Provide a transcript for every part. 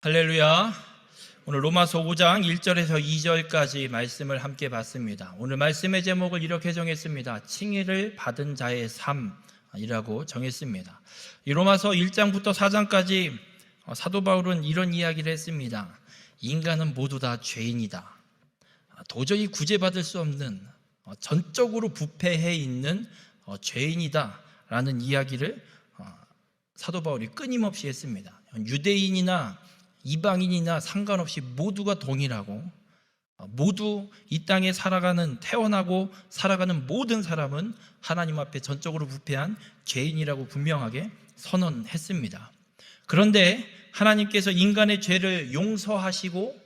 할렐루야. 오늘 로마서 5장 1절에서 2절까지 말씀을 함께 봤습니다. 오늘 말씀의 제목을 이렇게 정했습니다. 칭의를 받은 자의 삶이라고 정했습니다. 이 로마서 1장부터 4장까지 사도 바울은 이런 이야기를 했습니다. 인간은 모두 다 죄인이다. 도저히 구제받을 수 없는 전적으로 부패해 있는 죄인이다 라는 이야기를 사도 바울이 끊임없이 했습니다. 유대인이나 이방인이나 상관없이 모두가 동일하고 모두 이 땅에 태어나고 살아가는 모든 사람은 하나님 앞에 전적으로 부패한 죄인이라고 분명하게 선언했습니다. 그런데 하나님께서 인간의 죄를 용서하시고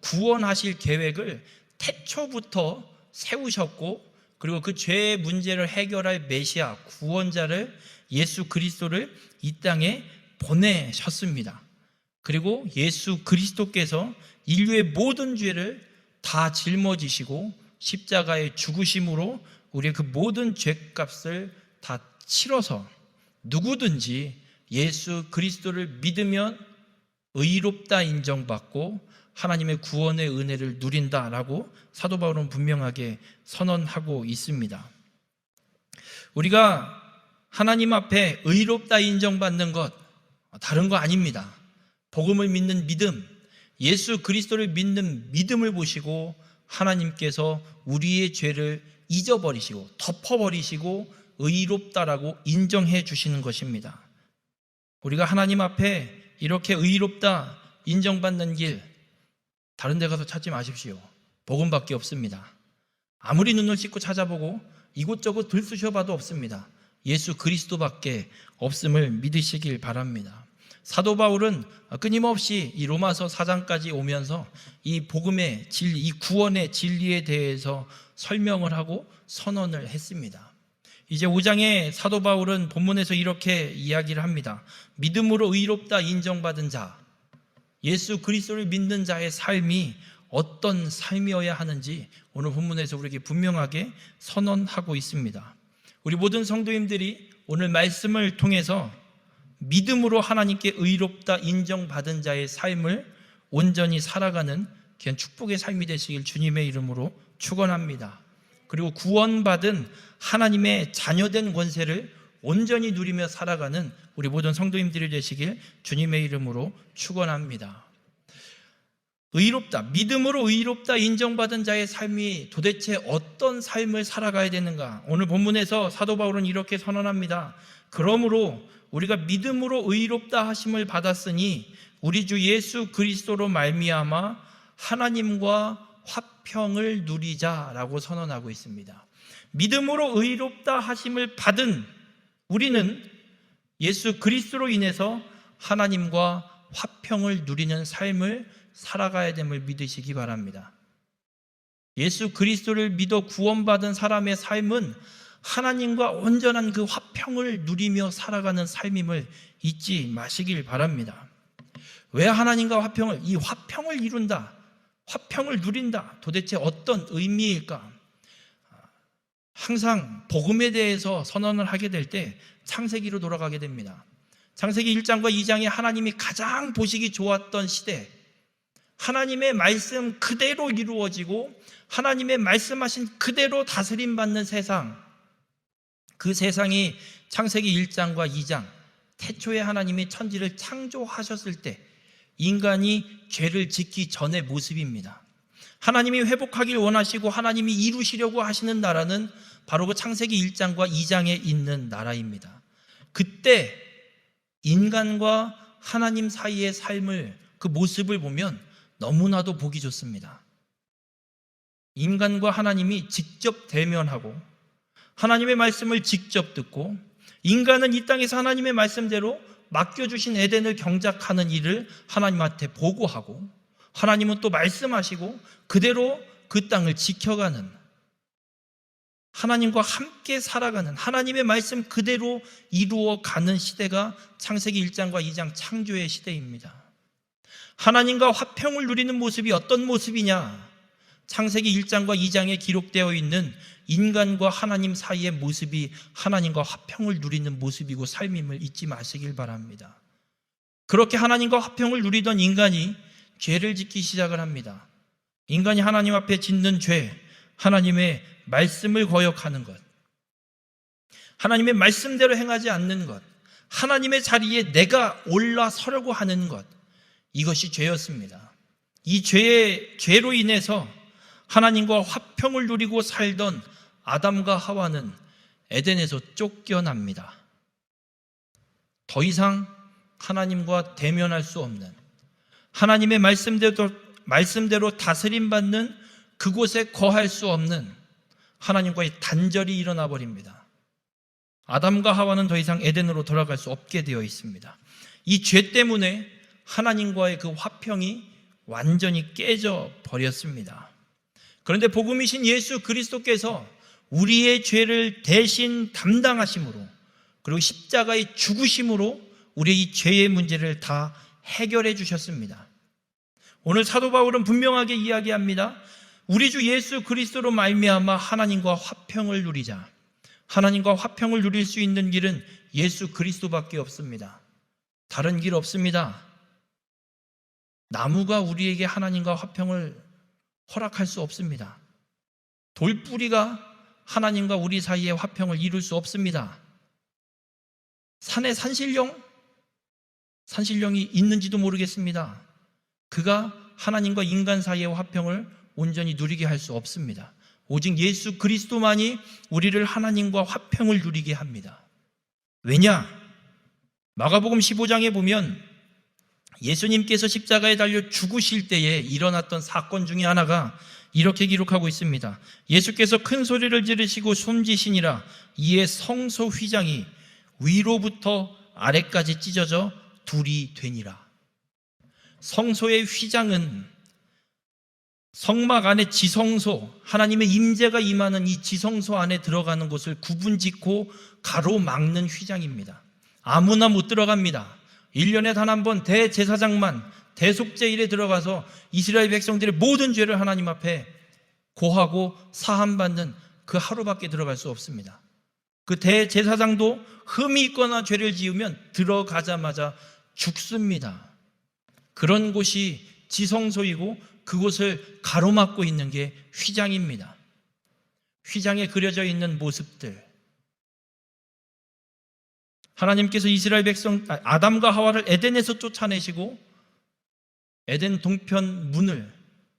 구원하실 계획을 태초부터 세우셨고, 그리고 그 죄의 문제를 해결할 메시아 구원자를 예수 그리스도를 이 땅에 보내셨습니다. 그리고 예수 그리스도께서 인류의 모든 죄를 다 짊어지시고 십자가에 죽으심으로 우리의 그 모든 죄값을 다 치러서 누구든지 예수 그리스도를 믿으면 의롭다 인정받고 하나님의 구원의 은혜를 누린다라고 사도 바울은 분명하게 선언하고 있습니다. 우리가 하나님 앞에 의롭다 인정받는 것 다른 거 아닙니다. 복음을 믿는 믿음, 예수 그리스도를 믿는 믿음을 보시고 하나님께서 우리의 죄를 잊어버리시고 덮어버리시고 의롭다라고 인정해 주시는 것입니다. 우리가 하나님 앞에 이렇게 의롭다 인정받는 길 다른 데 가서 찾지 마십시오. 복음밖에 없습니다. 아무리 눈을 씻고 찾아보고 이곳저곳 들쑤셔봐도 없습니다. 예수 그리스도밖에 없음을 믿으시길 바랍니다. 사도 바울은 끊임없이 이 로마서 4장까지 오면서 이 복음의 진리, 이 구원의 진리에 대해서 설명을 하고 선언을 했습니다. 이제 5장에 사도 바울은 본문에서 이렇게 이야기를 합니다. 믿음으로 의롭다 인정받은 자, 예수 그리스도를 믿는 자의 삶이 어떤 삶이어야 하는지 오늘 본문에서 우리에게 분명하게 선언하고 있습니다. 우리 모든 성도님들이 오늘 말씀을 통해서 믿음으로 하나님께 의롭다 인정받은 자의 삶을 온전히 살아가는 귀한 축복의 삶이 되시길 주님의 이름으로 축원합니다. 그리고 구원받은 하나님의 자녀된 권세를 온전히 누리며 살아가는 우리 모든 성도님들이 되시길 주님의 이름으로 축원합니다. 의롭다, 믿음으로 의롭다 인정받은 자의 삶이 도대체 어떤 삶을 살아가야 되는가? 오늘 본문에서 사도 바울은 이렇게 선언합니다. 그러므로 우리가 믿음으로 의롭다 하심을 받았으니 우리 주 예수 그리스도로 말미암아 하나님과 화평을 누리자라고 선언하고 있습니다. 믿음으로 의롭다 하심을 받은 우리는 예수 그리스도로 인해서 하나님과 화평을 누리는 삶을 살아가야 됨을 믿으시기 바랍니다. 예수 그리스도를 믿어 구원받은 사람의 삶은 하나님과 온전한 그 화평을 누리며 살아가는 삶임을 잊지 마시길 바랍니다. 왜 하나님과 이 화평을 이룬다, 화평을 누린다, 도대체 어떤 의미일까? 항상 복음에 대해서 선언을 하게 될 때 창세기로 돌아가게 됩니다. 창세기 1장과 2장에 하나님이 가장 보시기 좋았던 시대, 하나님의 말씀 그대로 이루어지고 하나님의 말씀하신 그대로 다스림받는 세상, 그 세상이 창세기 1장과 2장, 태초에 하나님이 천지를 창조하셨을 때 인간이 죄를 짓기 전의 모습입니다. 하나님이 회복하길 원하시고 하나님이 이루시려고 하시는 나라는 바로 그 창세기 1장과 2장에 있는 나라입니다. 그때 인간과 하나님 사이의 삶을, 그 모습을 보면 너무나도 보기 좋습니다. 인간과 하나님이 직접 대면하고 하나님의 말씀을 직접 듣고 인간은 이 땅에서 하나님의 말씀대로 맡겨주신 에덴을 경작하는 일을 하나님한테 보고하고 하나님은 또 말씀하시고 그대로 그 땅을 지켜가는, 하나님과 함께 살아가는, 하나님의 말씀 그대로 이루어가는 시대가 창세기 1장과 2장 창조의 시대입니다. 하나님과 화평을 누리는 모습이 어떤 모습이냐? 창세기 1장과 2장에 기록되어 있는 인간과 하나님 사이의 모습이 하나님과 화평을 누리는 모습이고 삶임을 잊지 마시길 바랍니다. 그렇게 하나님과 화평을 누리던 인간이 죄를 짓기 시작을 합니다. 인간이 하나님 앞에 짓는 죄, 하나님의 말씀을 거역하는 것, 하나님의 말씀대로 행하지 않는 것, 하나님의 자리에 내가 올라서려고 하는 것, 이것이 죄였습니다. 이 죄로 인해서 하나님과 화평을 누리고 살던 아담과 하와는 에덴에서 쫓겨납니다. 더 이상 하나님과 대면할 수 없는, 하나님의 말씀대로 다스림받는 그곳에 거할 수 없는 하나님과의 단절이 일어나 버립니다. 아담과 하와는 더 이상 에덴으로 돌아갈 수 없게 되어 있습니다. 이 죄 때문에 하나님과의 그 화평이 완전히 깨져 버렸습니다. 그런데 복음이신 예수 그리스도께서 우리의 죄를 대신 담당하심으로, 그리고 십자가의 죽으심으로 우리의 이 죄의 문제를 다 해결해 주셨습니다. 오늘 사도 바울은 분명하게 이야기합니다. 우리 주 예수 그리스도로 말미암아 하나님과 화평을 누리자. 하나님과 화평을 누릴 수 있는 길은 예수 그리스도밖에 없습니다. 다른 길 없습니다. 나무가 우리에게 하나님과 화평을 허락할 수 없습니다. 돌뿌리가 하나님과 우리 사이의 화평을 이룰 수 없습니다. 산에 산신령이 있는지도 모르겠습니다. 그가 하나님과 인간 사이의 화평을 온전히 누리게 할 수 없습니다. 오직 예수 그리스도만이 우리를 하나님과 화평을 누리게 합니다. 왜냐? 마가복음 15장에 보면 예수님께서 십자가에 달려 죽으실 때에 일어났던 사건 중에 하나가 이렇게 기록하고 있습니다. 예수께서 큰 소리를 지르시고 숨지시니라. 이에 성소 휘장이 위로부터 아래까지 찢어져 둘이 되니라. 성소의 휘장은 성막 안에 지성소, 하나님의 임재가 임하는 이 지성소 안에 들어가는 곳을 구분짓고 가로막는 휘장입니다. 아무나 못 들어갑니다. 1년에 단 한 번 대제사장만 대속제일에 들어가서 이스라엘 백성들의 모든 죄를 하나님 앞에 고하고 사함받는 그 하루밖에 들어갈 수 없습니다. 그 대제사장도 흠이 있거나 죄를 지으면 들어가자마자 죽습니다. 그런 곳이 지성소이고 그곳을 가로막고 있는 게 휘장입니다. 휘장에 그려져 있는 모습들, 하나님께서 이스라엘 백성 아담과 하와를 에덴에서 쫓아내시고 에덴 동편 문을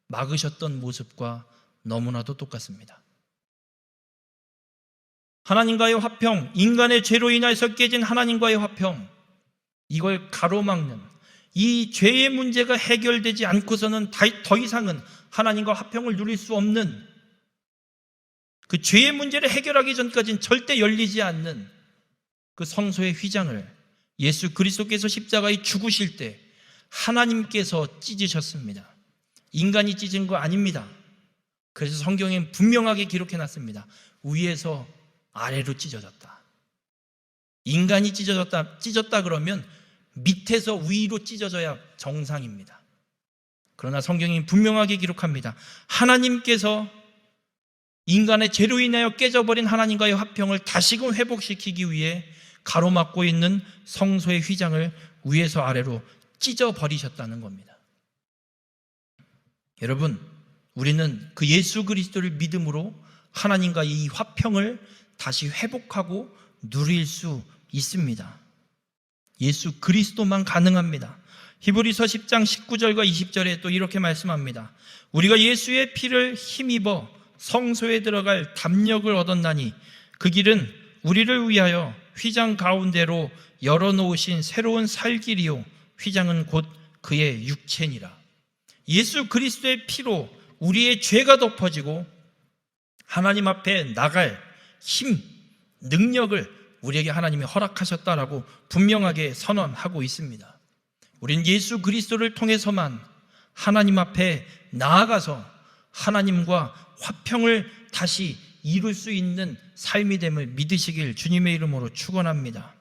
막으셨던 모습과 너무나도 똑같습니다. 하나님과의 화평, 인간의 죄로 인해서 깨진 하나님과의 화평, 이걸 가로막는, 이 죄의 문제가 해결되지 않고서는 더 이상은 하나님과 화평을 누릴 수 없는, 그 죄의 문제를 해결하기 전까지는 절대 열리지 않는 그 성소의 휘장을 예수 그리스도께서 십자가에 죽으실 때 하나님께서 찢으셨습니다. 인간이 찢은 거 아닙니다. 그래서 성경에 분명하게 기록해놨습니다. 위에서 아래로 찢어졌다. 인간이 찢었다 그러면 밑에서 위로 찢어져야 정상입니다. 그러나 성경이 분명하게 기록합니다. 하나님께서 인간의 죄로 인하여 깨져버린 하나님과의 화평을 다시금 회복시키기 위해 가로막고 있는 성소의 휘장을 위에서 아래로 찢어버리셨다는 겁니다. 여러분, 우리는 그 예수 그리스도를 믿음으로 하나님과 이 화평을 다시 회복하고 누릴 수 있습니다. 예수 그리스도만 가능합니다. 히브리서 10장 19절과 20절에 또 이렇게 말씀합니다. 우리가 예수의 피를 힘입어 성소에 들어갈 담력을 얻었나니 그 길은 우리를 위하여 휘장 가운데로 열어놓으신 새로운 살 길이요 휘장은 곧 그의 육체니라. 예수 그리스도의 피로 우리의 죄가 덮어지고 하나님 앞에 나갈 힘, 능력을 우리에게 하나님이 허락하셨다라고 분명하게 선언하고 있습니다. 우리는 예수 그리스도를 통해서만 하나님 앞에 나아가서 하나님과 화평을 다시 이룰 수 있는 삶이 됨을 믿으시길 주님의 이름으로 축원합니다.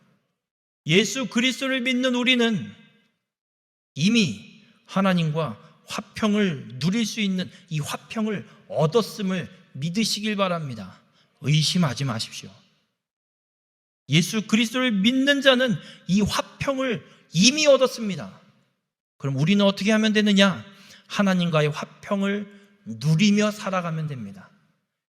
예수 그리스도를 믿는 우리는 이미 하나님과 화평을 누릴 수 있는 이 화평을 얻었음을 믿으시길 바랍니다. 의심하지 마십시오. 예수 그리스도를 믿는 자는 이 화평을 이미 얻었습니다. 그럼 우리는 어떻게 하면 되느냐? 하나님과의 화평을 누리며 살아가면 됩니다.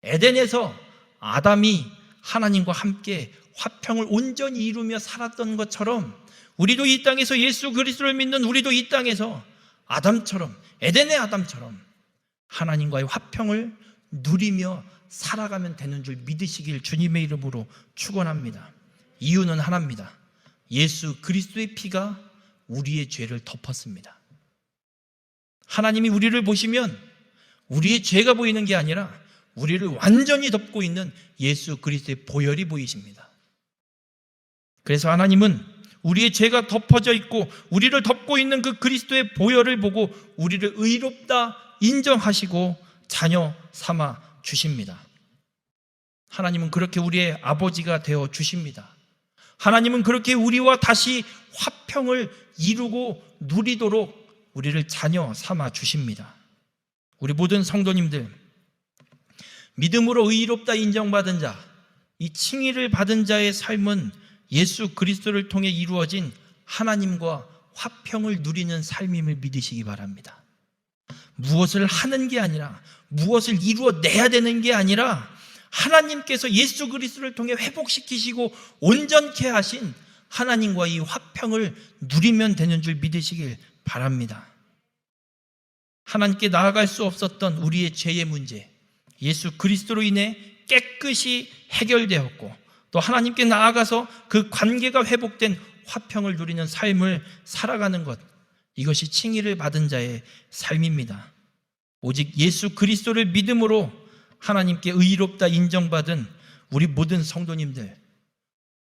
에덴에서 아담이 하나님과 함께 화평을 온전히 이루며 살았던 것처럼 우리도 이 땅에서 예수 그리스도를 믿는 우리도 이 땅에서 아담처럼, 에덴의 아담처럼 하나님과의 화평을 누리며 살아가면 되는 줄 믿으시길 주님의 이름으로 축원합니다. 이유는 하나입니다. 예수 그리스도의 피가 우리의 죄를 덮었습니다. 하나님이 우리를 보시면 우리의 죄가 보이는 게 아니라 우리를 완전히 덮고 있는 예수 그리스도의 보혈이 보이십니다. 그래서 하나님은 우리의 죄가 덮어져 있고 우리를 덮고 있는 그 그리스도의 보혈을 보고 우리를 의롭다 인정하시고 자녀 삼아 주십니다. 하나님은 그렇게 우리의 아버지가 되어 주십니다. 하나님은 그렇게 우리와 다시 화평을 이루고 누리도록 우리를 자녀 삼아 주십니다. 우리 모든 성도님들, 믿음으로 의롭다 인정받은 자, 이 칭의를 받은 자의 삶은 예수 그리스도를 통해 이루어진 하나님과 화평을 누리는 삶임을 믿으시기 바랍니다. 무엇을 하는 게 아니라, 무엇을 이루어내야 되는 게 아니라 하나님께서 예수 그리스도를 통해 회복시키시고 온전케 하신 하나님과 이 화평을 누리면 되는 줄 믿으시길 바랍니다. 하나님께 나아갈 수 없었던 우리의 죄의 문제, 예수 그리스도로 인해 깨끗이 해결되었고 또 하나님께 나아가서 그 관계가 회복된 화평을 누리는 삶을 살아가는 것, 이것이 칭의를 받은 자의 삶입니다. 오직 예수 그리스도를 믿음으로 하나님께 의롭다 인정받은 우리 모든 성도님들,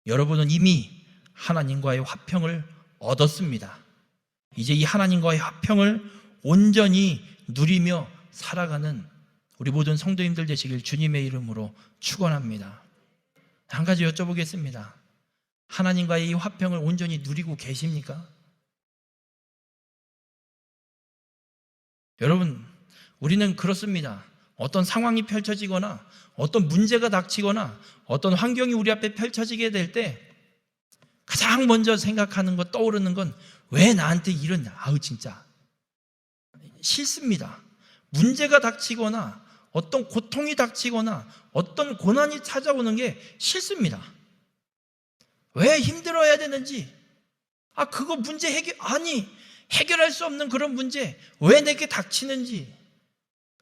여러분은 이미 하나님과의 화평을 얻었습니다. 이제 이 하나님과의 화평을 온전히 누리며 살아가는 우리 모든 성도님들 되시길 주님의 이름으로 축원합니다. 한 가지 여쭤보겠습니다. 하나님과의 이 화평을 온전히 누리고 계십니까? 여러분, 우리는 그렇습니다. 어떤 상황이 펼쳐지거나 어떤 문제가 닥치거나 어떤 환경이 우리 앞에 펼쳐지게 될 때 가장 먼저 생각하는 것, 떠오르는 건 왜 나한테 이런, 진짜 싫습니다. 문제가 닥치거나 어떤 고통이 닥치거나 어떤 고난이 찾아오는 게 싫습니다. 왜 힘들어야 되는지, 그거 문제 해결할 수 없는 그런 문제 왜 내게 닥치는지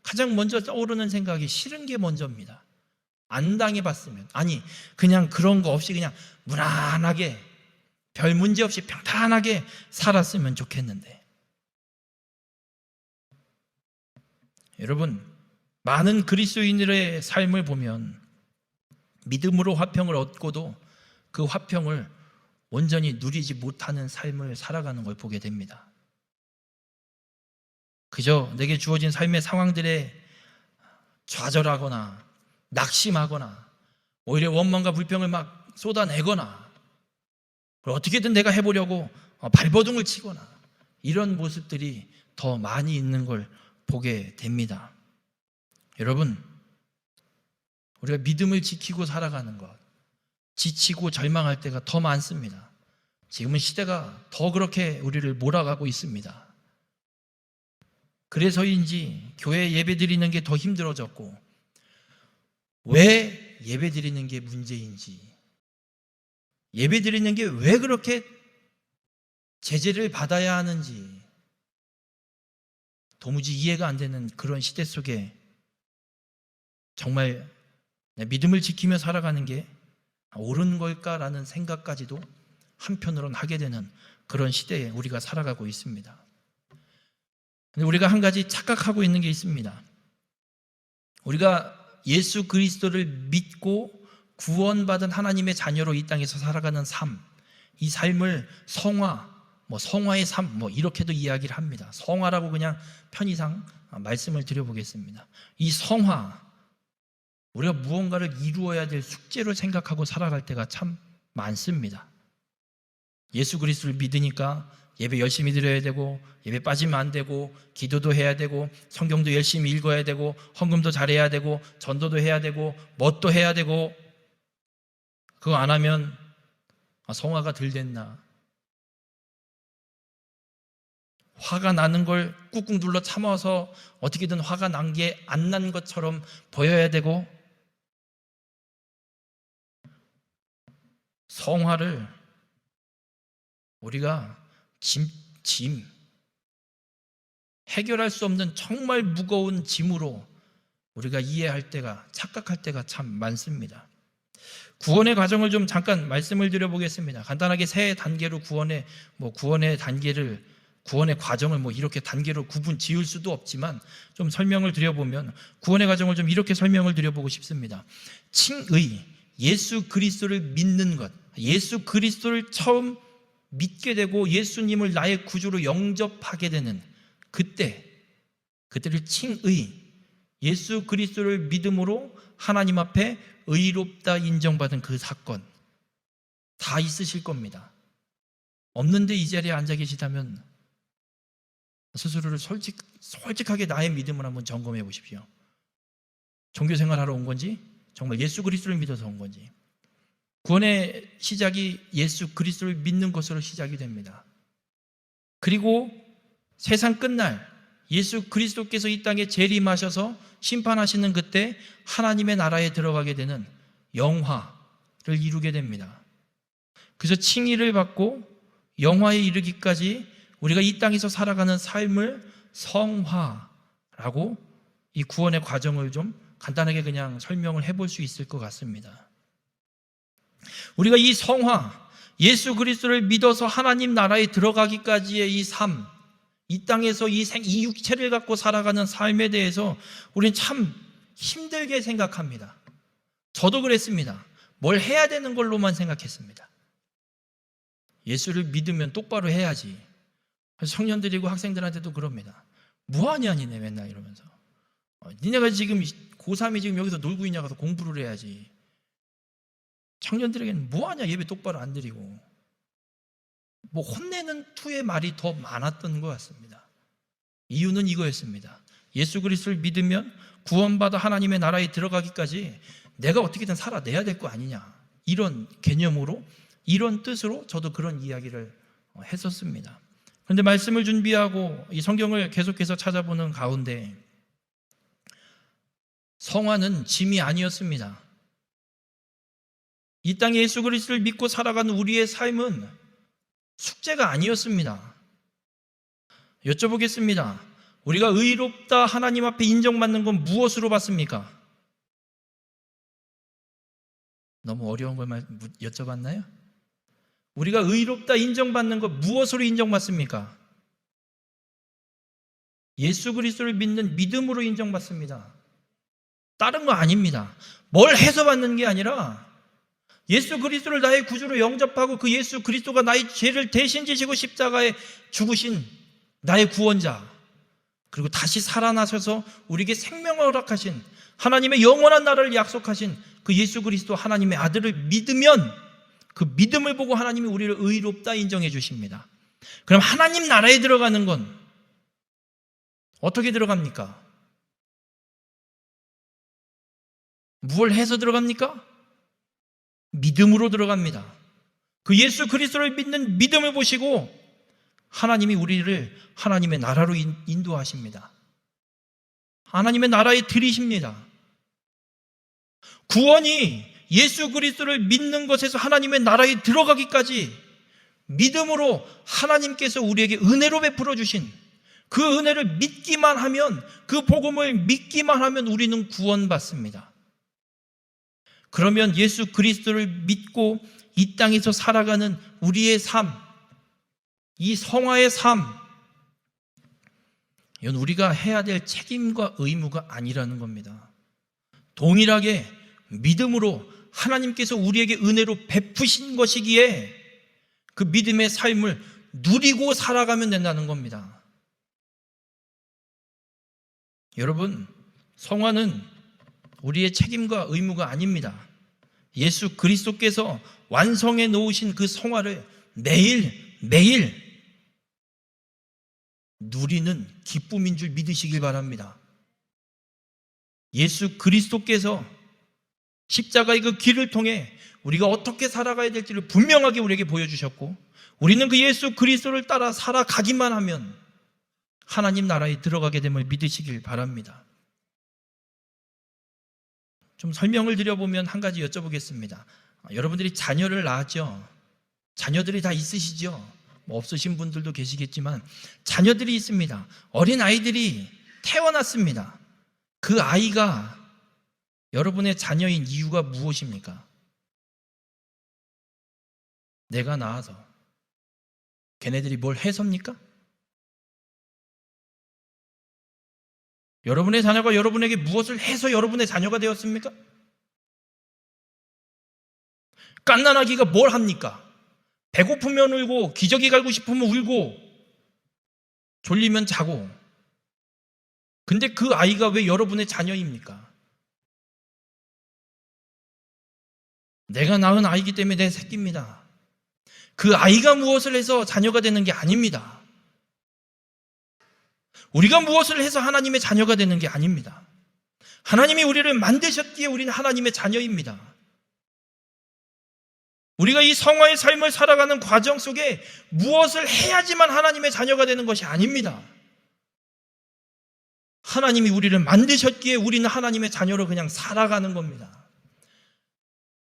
가장 먼저 떠오르는 생각이 싫은 게 먼저입니다. 안 당해봤으면, 그냥 그런 거 없이 그냥 무난하게 별 문제 없이 평탄하게 살았으면 좋겠는데. 여러분, 많은 그리스도인들의 삶을 보면 믿음으로 화평을 얻고도 그 화평을 온전히 누리지 못하는 삶을 살아가는 걸 보게 됩니다. 그저 내게 주어진 삶의 상황들에 좌절하거나 낙심하거나 오히려 원망과 불평을 막 쏟아내거나 어떻게든 내가 해보려고 발버둥을 치거나 이런 모습들이 더 많이 있는 걸 보게 됩니다. 여러분, 우리가 믿음을 지키고 살아가는 것, 지치고 절망할 때가 더 많습니다. 지금은 시대가 더 그렇게 우리를 몰아가고 있습니다. 그래서인지 교회 예배 드리는 게 더 힘들어졌고, 왜 예배 드리는 게 문제인지, 예배 드리는 게 왜 그렇게 제재를 받아야 하는지 도무지 이해가 안 되는 그런 시대 속에 정말 믿음을 지키며 살아가는 게 옳은 걸까라는 생각까지도 한편으로는 하게 되는 그런 시대에 우리가 살아가고 있습니다. 근데 우리가 한 가지 착각하고 있는 게 있습니다. 우리가 예수 그리스도를 믿고 구원받은 하나님의 자녀로 이 땅에서 살아가는 삶, 이 삶을 성화의 삶, 이렇게도 이야기를 합니다. 성화라고 그냥 편의상 말씀을 드려보겠습니다. 이 성화, 우리가 무언가를 이루어야 될 숙제로 생각하고 살아갈 때가 참 많습니다. 예수 그리스도를 믿으니까 예배 열심히 드려야 되고, 예배 빠지면 안 되고, 기도도 해야 되고, 성경도 열심히 읽어야 되고, 헌금도 잘해야 되고, 전도도 해야 되고, 뭣도 해야 되고, 그거 안 하면 성화가 덜 됐나? 화가 나는 걸 꾹꾹 눌러 참아서 어떻게든 화가 난 게 안 난 것처럼 보여야 되고, 성화를 우리가 짐, 해결할 수 없는 정말 무거운 짐으로 우리가 이해할 때가, 착각할 때가 참 많습니다. 구원의 과정을 좀 잠깐 말씀을 드려보겠습니다. 간단하게 세 단계로 구원의 과정을 이렇게 단계로 구분 지을 수도 없지만 좀 설명을 드려보면, 구원의 과정을 좀 이렇게 설명을 드려보고 싶습니다. 칭의, 예수 그리스도를 믿는 것, 예수 그리스도를 처음 믿게 되고 예수님을 나의 구주로 영접하게 되는 그때를 칭의, 예수 그리스도를 믿음으로 하나님 앞에 의롭다 인정받은 그 사건 다 있으실 겁니다. 없는데 이 자리에 앉아 계시다면 스스로를 솔직하게 나의 믿음을 한번 점검해 보십시오. 종교생활 하러 온 건지, 정말 예수 그리스도를 믿어서 온 건지. 구원의 시작이 예수 그리스도를 믿는 것으로 시작이 됩니다. 그리고 세상 끝날 예수 그리스도께서 이 땅에 재림하셔서 심판하시는 그때 하나님의 나라에 들어가게 되는 영화를 이루게 됩니다. 그래서 칭의를 받고 영화에 이르기까지 우리가 이 땅에서 살아가는 삶을 성화라고 이 구원의 과정을 좀 간단하게 그냥 설명을 해볼 수 있을 것 같습니다. 우리가 이 성화, 예수 그리스도를 믿어서 하나님 나라에 들어가기까지의 이 삶, 이 땅에서 이 육체를 갖고 살아가는 삶에 대해서 우리는 참 힘들게 생각합니다. 저도 그랬습니다. 뭘 해야 되는 걸로만 생각했습니다. 예수를 믿으면 똑바로 해야지. 그래서 청년들이고 학생들한테도 그럽니다. 뭐하냐 니네 맨날 이러면서. 니네가 지금 고3이 지금 여기서 놀고 있냐 가서 공부를 해야지. 청년들에게는 뭐하냐 예배 똑바로 안 드리고. 혼내는 투의 말이 더 많았던 것 같습니다. 이유는 이거였습니다. 예수 그리스도를 믿으면 구원받아 하나님의 나라에 들어가기까지 내가 어떻게든 살아내야 될 거 아니냐, 이런 개념으로, 이런 뜻으로 저도 그런 이야기를 했었습니다. 그런데 말씀을 준비하고 이 성경을 계속해서 찾아보는 가운데 성화는 짐이 아니었습니다. 이 땅에 예수 그리스도를 믿고 살아가는 우리의 삶은 숙제가 아니었습니다. 여쭤보겠습니다. 우리가 의롭다 하나님 앞에 인정받는 건 무엇으로 받습니까? 너무 어려운 걸 여쭤봤나요? 우리가 의롭다 인정받는 것 무엇으로 인정받습니까? 예수 그리스도를 믿는 믿음으로 인정받습니다. 다른 거 아닙니다. 뭘 해서 받는 게 아니라 예수 그리스도를 나의 구주로 영접하고 그 예수 그리스도가 나의 죄를 대신 지시고 십자가에 죽으신 나의 구원자, 그리고 다시 살아나셔서 우리에게 생명을 허락하신 하나님의 영원한 나라를 약속하신 그 예수 그리스도 하나님의 아들을 믿으면 그 믿음을 보고 하나님이 우리를 의롭다 인정해 주십니다. 그럼 하나님 나라에 들어가는 건 어떻게 들어갑니까? 무엇을 해서 들어갑니까? 믿음으로 들어갑니다. 그 예수 그리스도를 믿는 믿음을 보시고 하나님이 우리를 하나님의 나라로 인도하십니다. 하나님의 나라에 들이십니다. 구원이 예수 그리스도를 믿는 것에서 하나님의 나라에 들어가기까지 믿음으로 하나님께서 우리에게 은혜로 베풀어 주신 그 은혜를 믿기만 하면, 그 복음을 믿기만 하면 우리는 구원받습니다. 그러면 예수 그리스도를 믿고 이 땅에서 살아가는 우리의 삶, 이 성화의 삶, 이건 우리가 해야 될 책임과 의무가 아니라는 겁니다. 동일하게 믿음으로 하나님께서 우리에게 은혜로 베푸신 것이기에 그 믿음의 삶을 누리고 살아가면 된다는 겁니다. 여러분, 성화는 우리의 책임과 의무가 아닙니다. 예수 그리스도께서 완성해 놓으신 그 성화를 매일 누리는 기쁨인 줄 믿으시길 바랍니다. 예수 그리스도께서 십자가의 그 길을 통해 우리가 어떻게 살아가야 될지를 분명하게 우리에게 보여주셨고, 우리는 그 예수 그리스도를 따라 살아가기만 하면 하나님 나라에 들어가게 됨을 믿으시길 바랍니다. 좀 설명을 드려보면 한 가지 여쭤보겠습니다. 여러분들이 자녀를 낳았죠? 자녀들이 다 있으시죠? 뭐 없으신 분들도 계시겠지만 자녀들이 있습니다. 어린 아이들이 태어났습니다. 그 아이가 여러분의 자녀인 이유가 무엇입니까? 내가 낳아서. 걔네들이 뭘 해섭니까? 여러분의 자녀가 여러분에게 무엇을 해서 여러분의 자녀가 되었습니까? 갓난아기가 뭘 합니까? 배고프면 울고, 기저귀 갈고 싶으면 울고, 졸리면 자고. 근데 그 아이가 왜 여러분의 자녀입니까? 내가 낳은 아이기 때문에 내 새끼입니다. 그 아이가 무엇을 해서 자녀가 되는 게 아닙니다. 우리가 무엇을 해서 하나님의 자녀가 되는 게 아닙니다. 하나님이 우리를 만드셨기에 우리는 하나님의 자녀입니다. 우리가 이 성화의 삶을 살아가는 과정 속에 무엇을 해야지만 하나님의 자녀가 되는 것이 아닙니다. 하나님이 우리를 만드셨기에 우리는 하나님의 자녀로 그냥 살아가는 겁니다.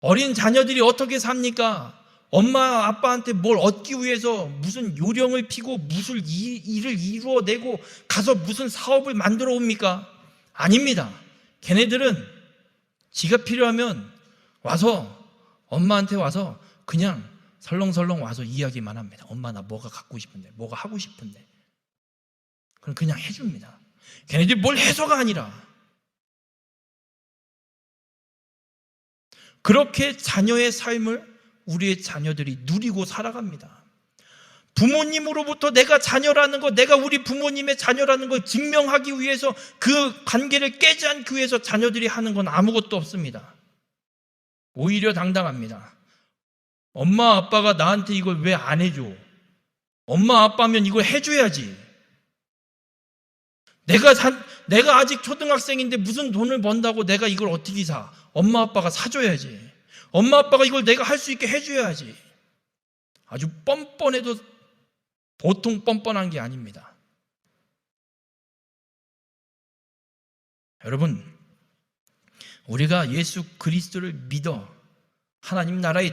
어린 자녀들이 어떻게 삽니까? 엄마 아빠한테 뭘 얻기 위해서 무슨 요령을 피고 무슨 일을 이루어내고 가서 무슨 사업을 만들어 옵니까? 아닙니다. 걔네들은 지가 필요하면 와서 엄마한테 와서 그냥 설렁설렁 와서 이야기만 합니다. 엄마 나 뭐가 갖고 싶은데, 뭐가 하고 싶은데. 그럼 그냥 해줍니다. 걔네들이 뭘 해서가 아니라 그렇게 자녀의 삶을 우리의 자녀들이 누리고 살아갑니다. 부모님으로부터 내가 자녀라는 것, 내가 우리 부모님의 자녀라는 걸 증명하기 위해서 그 관계를 깨지 않기 위해서 자녀들이 하는 건 아무것도 없습니다. 오히려 당당합니다. 엄마 아빠가 나한테 이걸 왜 안 해줘? 엄마 아빠면 이걸 해줘야지. 내가 아직 초등학생인데 무슨 돈을 번다고 내가 이걸 어떻게 사? 엄마 아빠가 사줘야지. 엄마 아빠가 이걸 내가 할 수 있게 해줘야지. 아주 뻔뻔해도 보통 뻔뻔한 게 아닙니다. 여러분, 우리가 예수 그리스도를 믿어 하나님 나라에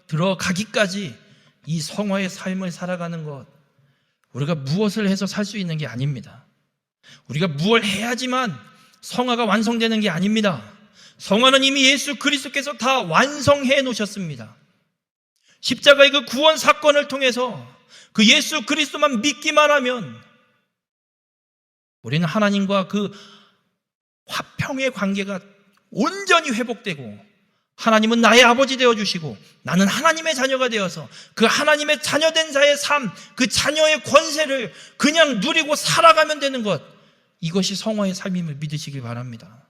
들어가기까지 이 성화의 삶을 살아가는 것, 우리가 무엇을 해서 살 수 있는 게 아닙니다. 우리가 무엇을 해야지만 성화가 완성되는 게 아닙니다. 성화는 이미 예수 그리스도께서 다 완성해 놓으셨습니다. 십자가의 그 구원 사건을 통해서 그 예수 그리스도만 믿기만 하면 우리는 하나님과 그 화평의 관계가 온전히 회복되고, 하나님은 나의 아버지 되어주시고 나는 하나님의 자녀가 되어서 그 하나님의 자녀된 자의 삶, 그 자녀의 권세를 그냥 누리고 살아가면 되는 것, 이것이 성화의 삶임을 믿으시길 바랍니다.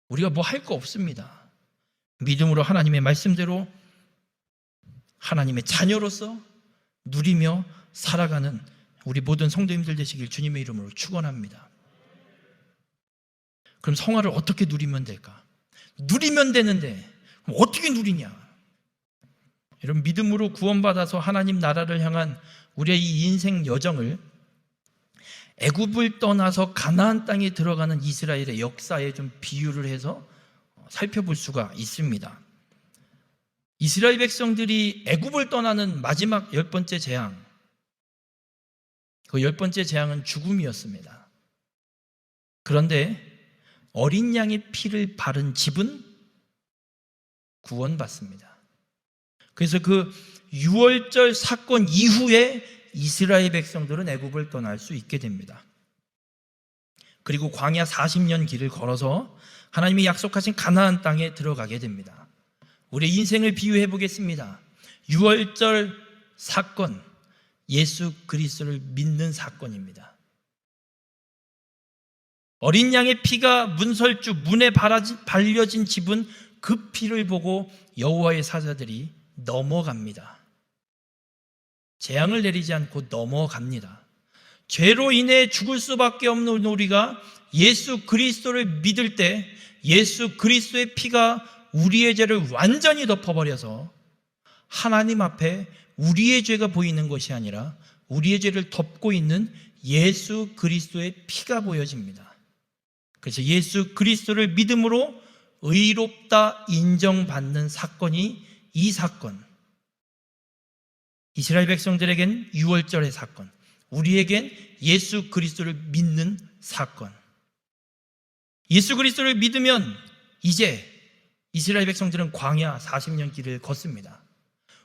우리가 뭐 할 거 없습니다. 믿음으로 하나님의 말씀대로 하나님의 자녀로서 누리며 살아가는 우리 모든 성도님들 되시길 주님의 이름으로 축원합니다. 그럼 성화를 어떻게 누리면 될까? 누리면 되는데 그럼 어떻게 누리냐? 여러분, 믿음으로 구원받아서 하나님 나라를 향한 우리의 이 인생 여정을 애굽을 떠나서 가나안 땅에 들어가는 이스라엘의 역사에 좀 비유를 해서 살펴볼 수가 있습니다. 이스라엘 백성들이 애굽을 떠나는 마지막 10번째 재앙, 그 10번째 재앙은 죽음이었습니다. 그런데 어린 양의 피를 바른 집은 구원받습니다. 그래서 그 6월절 사건 이후에 이스라엘 백성들은 애굽을 떠날 수 있게 됩니다. 그리고 광야 40년 길을 걸어서 하나님이 약속하신 가나안 땅에 들어가게 됩니다. 우리의 인생을 비유해 보겠습니다. 6월절 사건, 예수 그리스도를 믿는 사건입니다. 어린 양의 피가 문설주 문에 발려진 집은 그 피를 보고 여호와의 사자들이 넘어갑니다. 재앙을 내리지 않고 넘어갑니다. 죄로 인해 죽을 수밖에 없는 우리가 예수 그리스도를 믿을 때 예수 그리스도의 피가 우리의 죄를 완전히 덮어버려서 하나님 앞에 우리의 죄가 보이는 것이 아니라 우리의 죄를 덮고 있는 예수 그리스도의 피가 보여집니다. 그래서 예수 그리스도를 믿음으로 의롭다 인정받는 사건이 이 사건. 이스라엘 백성들에겐 유월절의 사건, 우리에겐 예수 그리스도를 믿는 사건. 예수 그리스도를 믿으면 이제 이스라엘 백성들은 광야 40년 길을 걷습니다.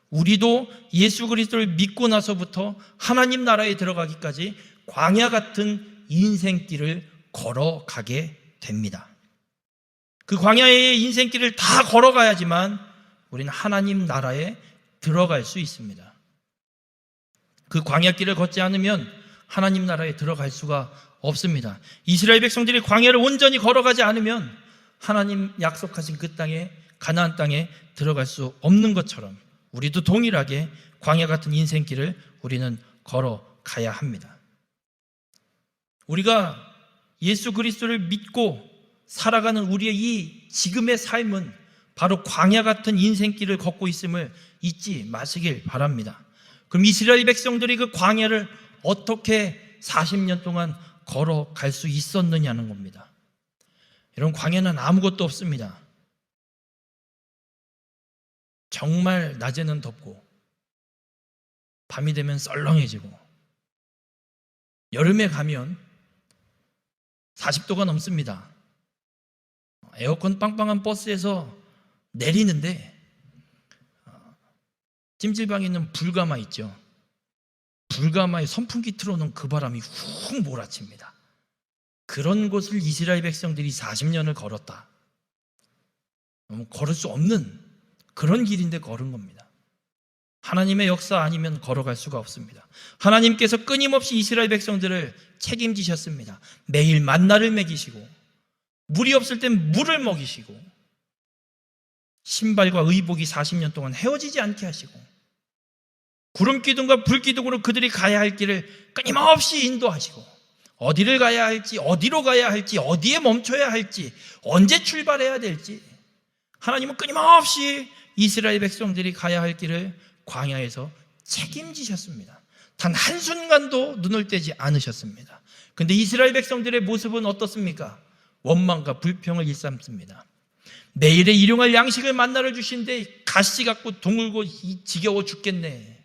우리도 예수 그리스도를 믿고 나서부터 하나님 나라에 들어가기까지 광야 같은 인생길을 걸어가게 됩니다. 그 광야의 인생길을 다 걸어가야지만 우리는 하나님 나라에 들어갈 수 있습니다. 그 광야길을 걷지 않으면 하나님 나라에 들어갈 수가 없습니다. 이스라엘 백성들이 광야를 온전히 걸어가지 않으면 하나님 약속하신 그 땅에, 가나안 땅에 들어갈 수 없는 것처럼 우리도 동일하게 광야 같은 인생길을 우리는 걸어가야 합니다. 우리가 예수 그리스도를 믿고 살아가는 우리의 이 지금의 삶은 바로 광야 같은 인생길을 걷고 있음을 잊지 마시길 바랍니다. 그럼 이스라엘 백성들이 그 광야를 어떻게 40년 동안 걸어갈 수 있었느냐는 겁니다. 여러분, 광야는 아무것도 없습니다. 정말 낮에는 덥고 밤이 되면 썰렁해지고 여름에 가면 40도가 넘습니다. 에어컨 빵빵한 버스에서 내리는데 찜질방에 있는 불가마 있죠. 불가마에 선풍기 틀어놓은 그 바람이 훅 몰아칩니다. 그런 곳을 이스라엘 백성들이 40년을 걸었다. 걸을 수 없는 그런 길인데 걸은 겁니다. 하나님의 역사 아니면 걸어갈 수가 없습니다. 하나님께서 끊임없이 이스라엘 백성들을 책임지셨습니다. 매일 만나를 먹이시고 물이 없을 땐 물을 먹이시고 신발과 의복이 40년 동안 헤어지지 않게 하시고 구름 기둥과 불 기둥으로 그들이 가야 할 길을 끊임없이 인도하시고 어디를 가야 할지, 어디로 가야 할지, 어디에 멈춰야 할지, 언제 출발해야 될지 하나님은 끊임없이 이스라엘 백성들이 가야 할 길을 광야에서 책임지셨습니다. 단 한순간도 눈을 떼지 않으셨습니다. 그런데 이스라엘 백성들의 모습은 어떻습니까? 원망과 불평을 일삼습니다. 매일의 일용할 양식을 만나를 주신데 가시 갖고 동울고 지겨워 죽겠네.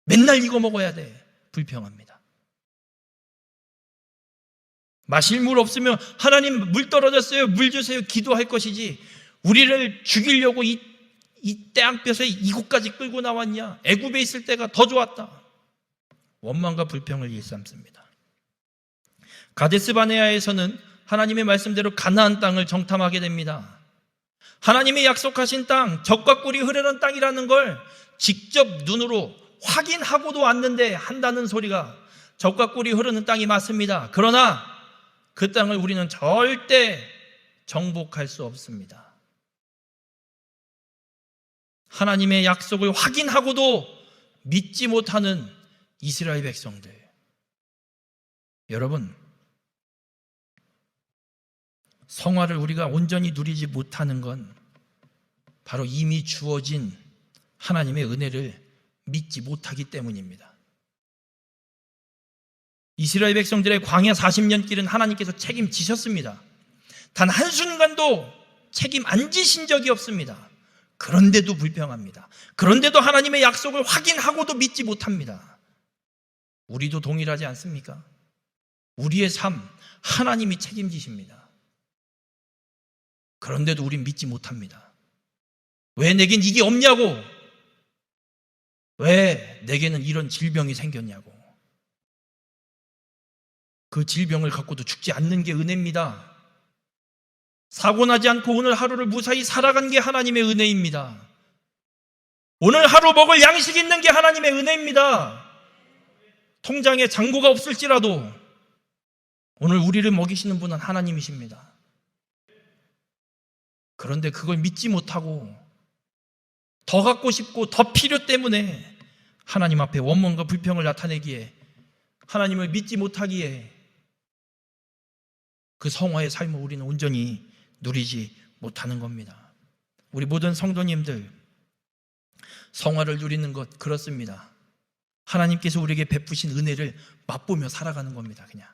맨날 이거 먹어야 돼. 불평합니다. 마실 물 없으면 하나님 물 떨어졌어요. 물 주세요. 기도할 것이지. 우리를 죽이려고 이 땅볕에 이곳까지 끌고 나왔냐? 애굽에 있을 때가 더 좋았다. 원망과 불평을 일삼습니다. 가데스 바네아에서는 하나님의 말씀대로 가나안 땅을 정탐하게 됩니다. 하나님이 약속하신 땅, 젖과 꿀이 흐르는 땅이라는 걸 직접 눈으로 확인하고도 왔는데 한다는 소리가 젖과 꿀이 흐르는 땅이 맞습니다. 그러나 그 땅을 우리는 절대 정복할 수 없습니다. 하나님의 약속을 확인하고도 믿지 못하는 이스라엘 백성들. 여러분, 성화를 우리가 온전히 누리지 못하는 건 바로 이미 주어진 하나님의 은혜를 믿지 못하기 때문입니다. 이스라엘 백성들의 광야 40년 길은 하나님께서 책임지셨습니다. 단 한순간도 책임 안 지신 적이 없습니다. 그런데도 불평합니다. 그런데도 하나님의 약속을 확인하고도 믿지 못합니다. 우리도 동일하지 않습니까? 우리의 삶, 하나님이 책임지십니다. 그런데도 우린 믿지 못합니다. 왜 내겐 이게 없냐고, 왜 내게는 이런 질병이 생겼냐고. 그 질병을 갖고도 죽지 않는 게 은혜입니다. 사고나지 않고 오늘 하루를 무사히 살아간 게 하나님의 은혜입니다. 오늘 하루 먹을 양식이 있는 게 하나님의 은혜입니다. 통장에 잔고가 없을지라도 오늘 우리를 먹이시는 분은 하나님이십니다. 그런데 그걸 믿지 못하고 더 갖고 싶고 더 필요 때문에 하나님 앞에 원망과 불평을 나타내기에, 하나님을 믿지 못하기에 그 성화의 삶을 우리는 온전히 누리지 못하는 겁니다. 우리 모든 성도님들, 성화를 누리는 것 그렇습니다. 하나님께서 우리에게 베푸신 은혜를 맛보며 살아가는 겁니다. 그냥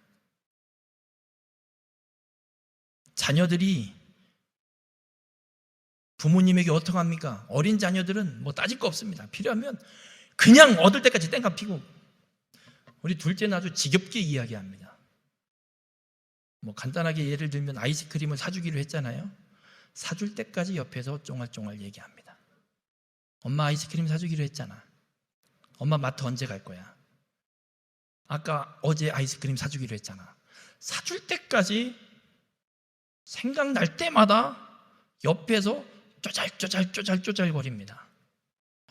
자녀들이 부모님에게 어떻게 합니까? 어린 자녀들은 뭐 따질 거 없습니다. 필요하면 그냥 얻을 때까지 땡깡 피고, 우리 둘째는 아주 지겹게 이야기합니다. 뭐 간단하게 예를 들면 아이스크림을 사주기로 했잖아요. 사줄 때까지 옆에서 쫑알쫑알 얘기합니다. 엄마 아이스크림 사주기로 했잖아. 엄마 마트 언제 갈 거야? 아까 어제 아이스크림 사주기로 했잖아. 사줄 때까지 생각날 때마다 옆에서 쪼잘쪼잘쪼잘쪼잘 거립니다.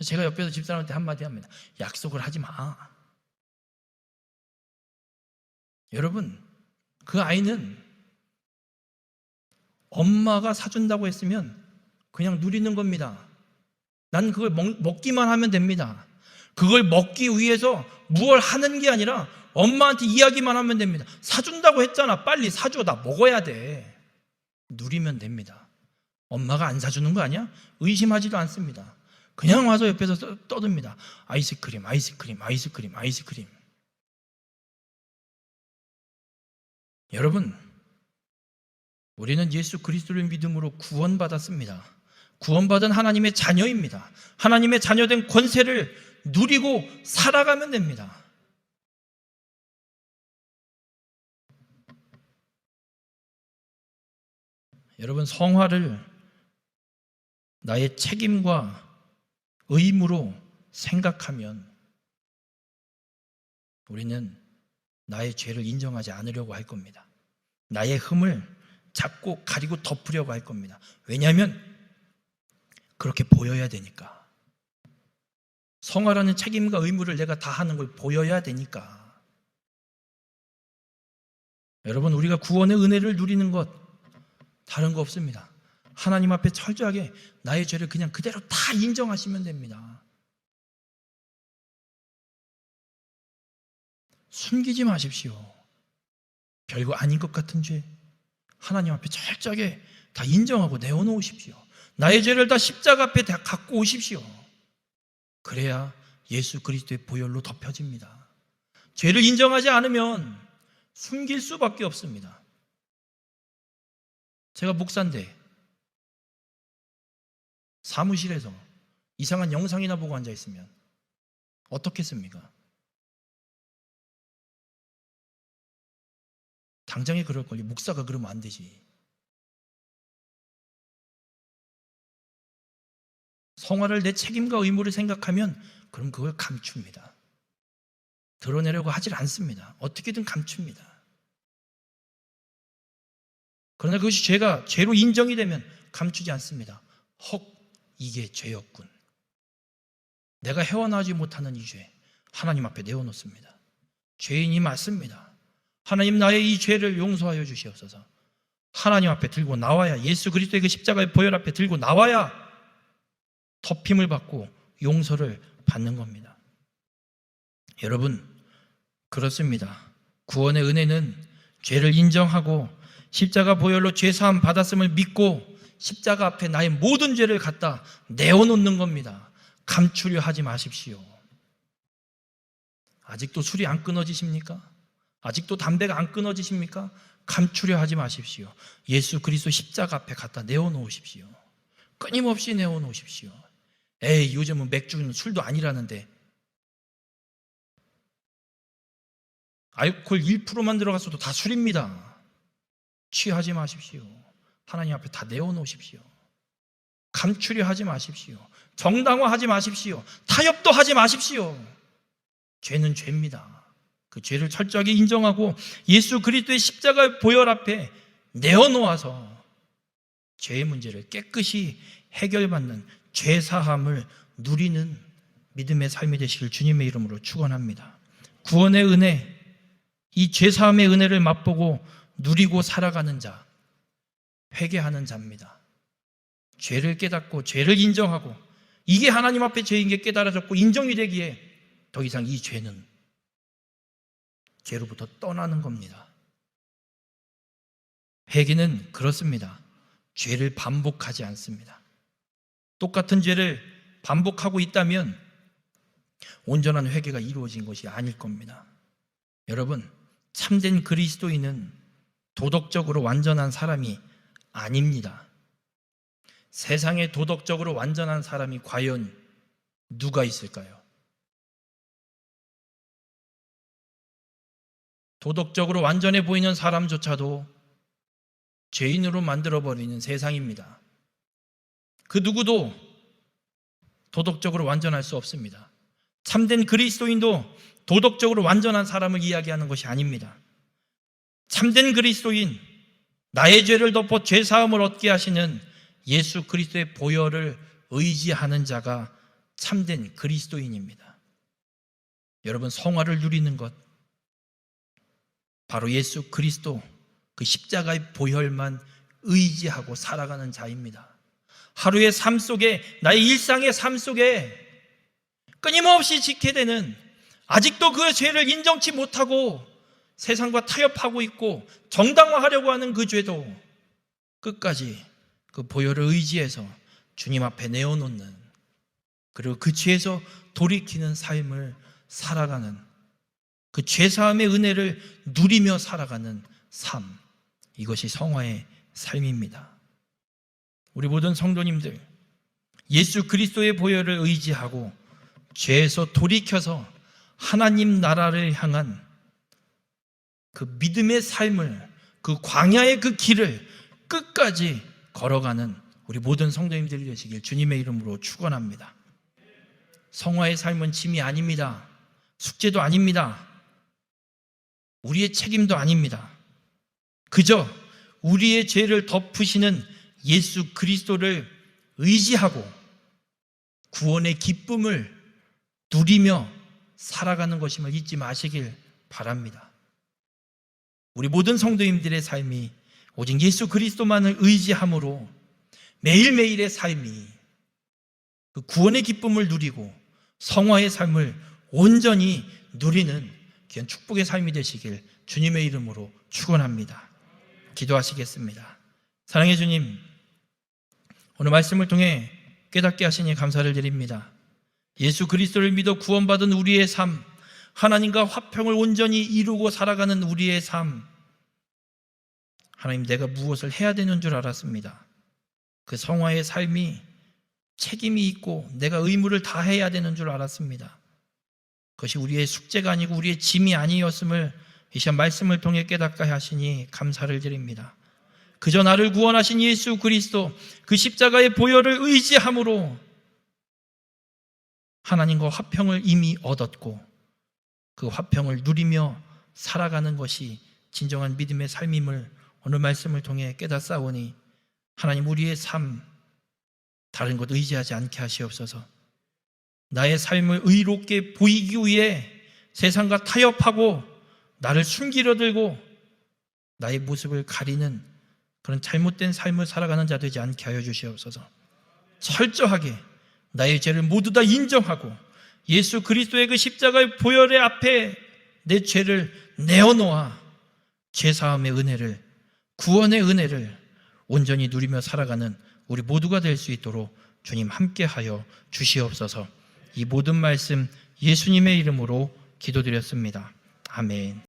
제가 옆에서 집사람한테 한마디 합니다. 약속을 하지 마. 여러분, 그 아이는 엄마가 사준다고 했으면 그냥 누리는 겁니다. 난 그걸 먹기만 하면 됩니다. 그걸 먹기 위해서 무얼 하는 게 아니라 엄마한테 이야기만 하면 됩니다. 사준다고 했잖아. 빨리 사줘. 나 먹어야 돼. 누리면 됩니다. 엄마가 안 사주는 거 아니야? 의심하지도 않습니다. 그냥 와서 옆에서 떠듭니다. 아이스크림, 아이스크림, 아이스크림, 아이스크림. 여러분, 우리는 예수 그리스도를 믿음으로 구원받았습니다. 구원받은 하나님의 자녀입니다. 하나님의 자녀된 권세를 누리고 살아가면 됩니다. 여러분, 성화를 나의 책임과 의무로 생각하면 우리는 나의 죄를 인정하지 않으려고 할 겁니다. 나의 흠을 잡고 가리고 덮으려고 할 겁니다. 왜냐하면 그렇게 보여야 되니까. 성화라는 책임과 의무를 내가 다 하는 걸 보여야 되니까. 여러분, 우리가 구원의 은혜를 누리는 것 다른 거 없습니다. 하나님 앞에 철저하게 나의 죄를 그냥 그대로 다 인정하시면 됩니다. 숨기지 마십시오. 별거 아닌 것 같은 죄 하나님 앞에 철저하게 다 인정하고 내어놓으십시오. 나의 죄를 다 십자가 앞에 다 갖고 오십시오. 그래야 예수 그리스도의 보혈로 덮여집니다. 죄를 인정하지 않으면 숨길 수밖에 없습니다. 제가 목사인데 사무실에서 이상한 영상이나 보고 앉아있으면 어떻겠습니까? 당장에 그럴걸요. 목사가 그러면 안 되지. 성화를 내 책임과 의무를 생각하면 그럼 그걸 감춥니다. 드러내려고 하질 않습니다. 어떻게든 감춥니다. 그러나 그것이 죄로 인정이 되면 감추지 않습니다. 헉, 이게 죄였군. 내가 헤어나오지 못하는 이 죄 하나님 앞에 내어놓습니다. 죄인이 맞습니다. 하나님, 나의 이 죄를 용서하여 주시옵소서. 하나님 앞에 들고 나와야, 예수 그리스도의 그 십자가의 보혈 앞에 들고 나와야 덮임을 받고 용서를 받는 겁니다. 여러분, 그렇습니다. 구원의 은혜는 죄를 인정하고 십자가 보혈로 죄사함 받았음을 믿고 십자가 앞에 나의 모든 죄를 갖다 내어놓는 겁니다. 감추려 하지 마십시오. 아직도 술이 안 끊어지십니까? 아직도 담배가 안 끊어지십니까? 감추려 하지 마십시오. 예수 그리스도 십자가 앞에 갖다 내어놓으십시오. 끊임없이 내어놓으십시오. 에이, 요즘은 맥주는 술도 아니라는데 알코올 1%만 들어갔어도 다 술입니다. 취하지 마십시오. 하나님 앞에 다 내어놓으십시오. 감추려 하지 마십시오. 정당화하지 마십시오. 타협도 하지 마십시오. 죄는 죄입니다. 그 죄를 철저하게 인정하고 예수 그리스도의 십자가의 보혈 앞에 내어놓아서 죄의 문제를 깨끗이 해결받는 죄사함을 누리는 믿음의 삶이 되시길 주님의 이름으로 축원합니다. 구원의 은혜, 이 죄사함의 은혜를 맛보고 누리고 살아가는 자, 회개하는 자입니다. 죄를 깨닫고 죄를 인정하고 이게 하나님 앞에 죄인 게 깨달아졌고 인정이 되기에 더 이상 이 죄는 죄로부터 떠나는 겁니다. 회개는 그렇습니다. 죄를 반복하지 않습니다. 똑같은 죄를 반복하고 있다면 온전한 회개가 이루어진 것이 아닐 겁니다. 여러분, 참된 그리스도인은 도덕적으로 완전한 사람이 아닙니다. 세상에 도덕적으로 완전한 사람이 과연 누가 있을까요? 도덕적으로 완전해 보이는 사람조차도 죄인으로 만들어버리는 세상입니다. 그 누구도 도덕적으로 완전할 수 없습니다. 참된 그리스도인도 도덕적으로 완전한 사람을 이야기하는 것이 아닙니다. 참된 그리스도인, 나의 죄를 덮어 죄사함을 얻게 하시는 예수 그리스도의 보혈을 의지하는 자가 참된 그리스도인입니다. 여러분, 성화를 누리는 것, 바로 예수 그리스도 그 십자가의 보혈만 의지하고 살아가는 자입니다. 하루의 삶 속에, 나의 일상의 삶 속에 끊임없이 지게 되는, 아직도 그 죄를 인정치 못하고 세상과 타협하고 있고 정당화하려고 하는 그 죄도 끝까지 그 보혈을 의지해서 주님 앞에 내어놓는, 그리고 그 죄에서 돌이키는 삶을 살아가는, 그 죄사함의 은혜를 누리며 살아가는 삶, 이것이 성화의 삶입니다. 우리 모든 성도님들, 예수 그리스도의 보혈을 의지하고 죄에서 돌이켜서 하나님 나라를 향한 그 믿음의 삶을, 그 광야의 그 길을 끝까지 걸어가는 우리 모든 성도님들이 되시길 주님의 이름으로 축원합니다. 성화의 삶은 짐이 아닙니다. 숙제도 아닙니다. 우리의 책임도 아닙니다. 그저 우리의 죄를 덮으시는 예수 그리스도를 의지하고 구원의 기쁨을 누리며 살아가는 것임을 잊지 마시길 바랍니다. 우리 모든 성도님들의 삶이 오직 예수 그리스도만을 의지함으로 매일매일의 삶이 그 구원의 기쁨을 누리고 성화의 삶을 온전히 누리는 귀한 축복의 삶이 되시길 주님의 이름으로 축원합니다. 기도하시겠습니다. 사랑의 주님, 오늘 말씀을 통해 깨닫게 하시니 감사를 드립니다. 예수 그리스도를 믿어 구원받은 우리의 삶, 하나님과 화평을 온전히 이루고 살아가는 우리의 삶, 하나님, 내가 무엇을 해야 되는 줄 알았습니다. 그 성화의 삶이 책임이 있고 내가 의무를 다해야 되는 줄 알았습니다. 그것이 우리의 숙제가 아니고 우리의 짐이 아니었음을 이 시간 말씀을 통해 깨닫게 하시니 감사를 드립니다. 그저 나를 구원하신 예수 그리스도 그 십자가의 보혈을 의지함으로 하나님과 화평을 이미 얻었고 그 화평을 누리며 살아가는 것이 진정한 믿음의 삶임을 오늘 말씀을 통해 깨닫사오니 하나님, 우리의 삶 다른 것 의지하지 않게 하시옵소서. 나의 삶을 의롭게 보이기 위해 세상과 타협하고 나를 숨기려 들고 나의 모습을 가리는 그런 잘못된 삶을 살아가는 자 되지 않게 하여 주시옵소서. 철저하게 나의 죄를 모두 다 인정하고 예수 그리스도의 그 십자가의 보혈의 앞에 내 죄를 내어놓아 죄사함의 은혜를, 구원의 은혜를 온전히 누리며 살아가는 우리 모두가 될 수 있도록 주님 함께하여 주시옵소서. 이 모든 말씀 예수님의 이름으로 기도드렸습니다. 아멘.